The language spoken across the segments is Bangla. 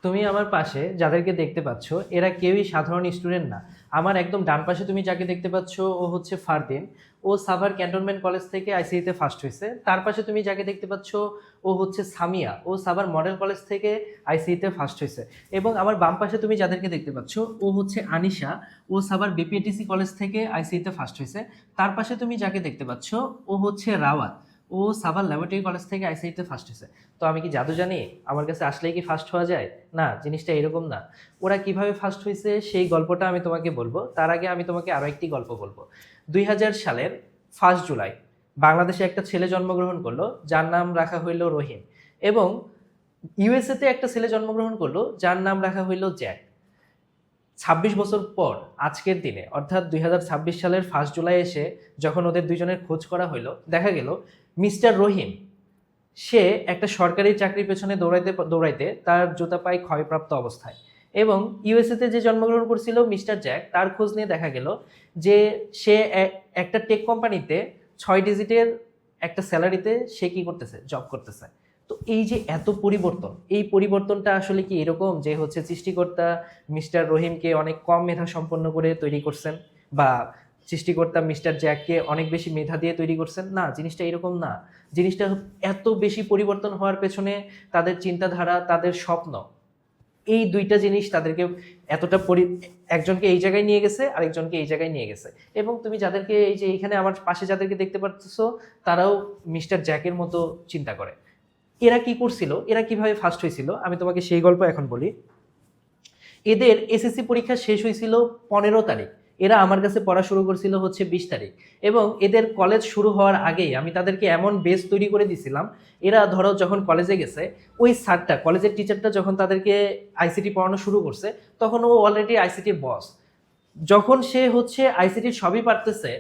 তুমি আমার পাশে যাদেরকে দেখতে পাচ্ছ এরা কেউই সাধারণ স্টুডেন্ট না। আমার একদম ডান পাশে তুমি যাকে দেখতে পাচ্ছ ও হচ্ছে ফারদিন। ও সাভার ক্যান্টনমেন্ট কলেজ থেকে আইসিইতে ফার্স্ট হয়েছে। তার পাশে তুমি যাকে দেখতে পাচ্ছ ও হচ্ছে সামিয়া। ও সাভার মডেল কলেজ থেকে আইসিইতে ফার্স্ট হয়েছে। এবং আমার বাম পাশে তুমি যাদেরকে দেখতে পাচ্ছ ও হচ্ছে আনিশা। ও সাভার বিপিএটিসি কলেজ থেকে আইসিইতে ফার্স্ট হয়েছে। তার পাশে তুমি যাকে দেখতে পাচ্ছ ও হচ্ছে রাওয়াত। ও সাভার ল্যাবরেটরি কলেজ থেকে আইসিইতে ফার্স্ট হয়েছে। তো আমি কি জাদু জানি? আমার কাছে আসলেই কি ফার্স্ট হওয়া যায়? না, জিনিসটা এরকম না। ওরা কিভাবে ফার্স্ট হয়েছে সেই গল্পটা আমি তোমাকে বলবো। তার আগে আমি তোমাকে আরো একটি গল্প বলবো। 2000 সালের 1 জুলাই বাংলাদেশে একটা ছেলে জন্মগ্রহণ করলো, যার নাম রাখা হইল রহিম। এবং ইউএসএতে একটা ছেলে জন্মগ্রহণ করলো, যার নাম রাখা হইল জ্যাক। 26 বছর পর আজকের দিনে অর্থাৎ 2026 সালের 1 জুলাই এসে যখন ওদের দুইজনের খোঁজ করা হইলো, দেখা গেল মিস্টার রহিম সে একটা সরকারি চাকরির পেছনে দৌড়াইতে দৌড়াইতে তার জুতা পায়ে ক্ষয়প্রাপ্ত অবস্থায়। এবং ইউএসএতে যে জন্মগ্রহণ করছিল মিস্টার জ্যাক, তার খোঁজ নিয়ে দেখা গেল যে সে একটা টেক কোম্পানিতে 6 ডিজিটের একটা স্যালারিতে সে কি করতেছে, জব করতেছে। তো এই যে এত পরিবর্তন, এই পরিবর্তনটা আসলে কি এরকম যে হচ্ছে সৃষ্টিকর্তা মিস্টার রহিমকে অনেক কম মেধা সম্পন্ন করে তৈরি করছেন, বা সৃষ্টিকর্তা মিস্টার জ্যাককে অনেক বেশি মেধা দিয়ে তৈরি করছেন? না, জিনিসটা এরকম না। জিনিসটা এত বেশি পরিবর্তন হওয়ার পেছনে তাদের চিন্তাধারা, তাদের স্বপ্ন, এই দুইটা জিনিস তাদেরকে এতটা একজনকে এই জায়গায় নিয়ে গেছে, আরেকজনকে এই জায়গায় নিয়ে গেছে। এবং তুমি যাদেরকে এই যে এইখানে আমার পাশে যাদেরকে দেখতে পাচ্ছ, তারাও মিস্টার জ্যাকের মতো চিন্তা করে। এরা কি করছিল, এরা কিভাবে ফার্স্ট হয়েছিল, আমি তোমাকে সেই গল্প এখন বলি। এদের এসএসসি পরীক্ষা শেষ হয়েছিল 15 তারিখ। এরা আমার কাছে পড়া শুরু করছিল হচ্ছে 20 তারিখ। এবং এদের কলেজ শুরু হওয়ার আগেই আমি তাদেরকে এমন বেস তৈরি করে দিছিলাম, এরা ধরো যখন কলেজে গেছে, ওই স্যারটা, কলেজের টিচারটা যখন তাদেরকে আইসিটি পড়ানো শুরু করছে, তখন ও অলরেডি আইসিটির বস। যখন সে হচ্ছে আইসিটির সবই পারতেছে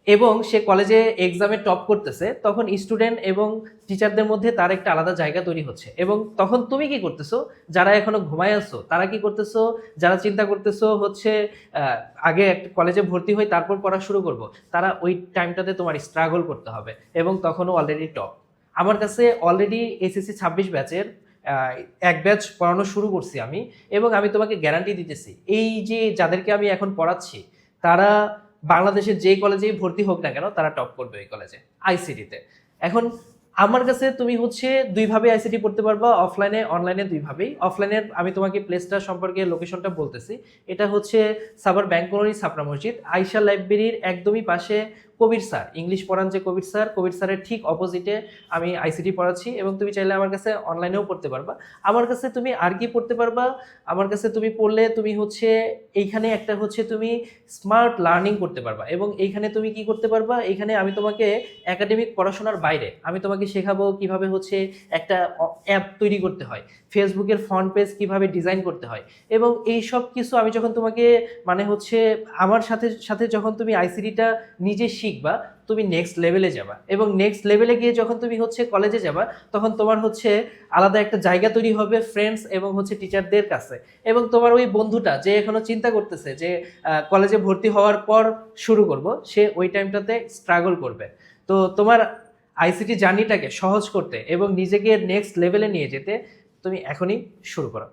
এবং সে কলেজে এক্সামে টপ করতেছে, তখন স্টুডেন্ট এবং টিচারদের মধ্যে তার একটা আলাদা জায়গা তৈরি হচ্ছে। এবং তখন তুমি কি করতেছো, যারা এখনো ঘুমায় আছো তারা কি করতেছো, যারা চিন্তা করতেছো হচ্ছে আগে একটা কলেজে ভর্তি হই তারপর পড়া শুরু করব, তারা ওই টাইমটাতে তোমার স্ট্রাগল করতে হবে। এবং তখনও অলরেডি টপ। আমার কাছে অলরেডি এসএসসি 26 ব্যাচের এক ব্যাচ পড়ানো শুরু করছি আমি। এবং আমি তোমাকে গ্যারান্টি দিতেছি, এই যে যাদেরকে আমি এখন পড়াচ্ছি, তারা বাংলাদেশের যে কলেজেই ভর্তি হোক না কেন, তারা টপ করবে ওই কলেজে আইসিটিতে। এখন আমার কাছে তুমি হচ্ছে দুইভাবে আইসিটি পড়তে পারবা, অফলাইনে অনলাইনে দুইভাবেই। অফলাইনের আমি তোমাকে প্লেসটা সম্পর্কে লোকেশনটা বলতেছি। এটা হচ্ছে সাভার ব্যাংক কলোনি, ছাপড়া মসজিদ, আইসা লাইব্রেরির একদমই পাশে কবির স্যার, ইংলিশ পড়ান যে কবির স্যার, কবির স্যারের ঠিক অপোজিটে আমি আইসিটি পড়াচ্ছি। এবং তুমি চাইলে আমার কাছে অনলাইনেও পড়তে পারবা। আমার কাছে তুমি আর কি পড়তে পারবা, আমার কাছে তুমি পড়লে তুমি হচ্ছে এইখানে একটা হচ্ছে তুমি স্মার্ট লার্নিং করতে পারবা। এবং এইখানে তুমি কি করতে পারবা, এইখানে আমি তোমাকে একাডেমিক পড়াশোনার বাইরে আমি তোমাকে শেখাবো কিভাবে হচ্ছে একটা অ্যাপ তৈরি করতে হয়, ফেসবুকের ফ্রন্ট পেজ কিভাবে ডিজাইন করতে হয়। এবং এই সব কিছু আমি যখন তোমাকে মানে হচ্ছে আমার সাথে সাথে যখন তুমি আইসিটিটা নিজে শিখবা, তুমি নেক্সট লেভেলে যাবা। এবং নেক্সট লেভেলে গিয়ে যখন তুমি হচ্ছে কলেজে যাবা, তখন তোমার হচ্ছে আলাদা একটা জায়গা তৈরি হবে ফ্রেন্ডস এবং হচ্ছে টিচারদের কাছে। এবং তোমার ওই বন্ধুটা যে এখনো চিন্তা করতেছে যে কলেজে ভর্তি হওয়ার পর শুরু করব, সে ওই টাইমটাতে স্ট্রাগল করবে। তো তোমার আইসিটি জার্নিটাকে সহজ করতে এবং নিজেকে নেক্সট লেভেলে নিয়ে যেতে তুমি এখনই শুরু করো।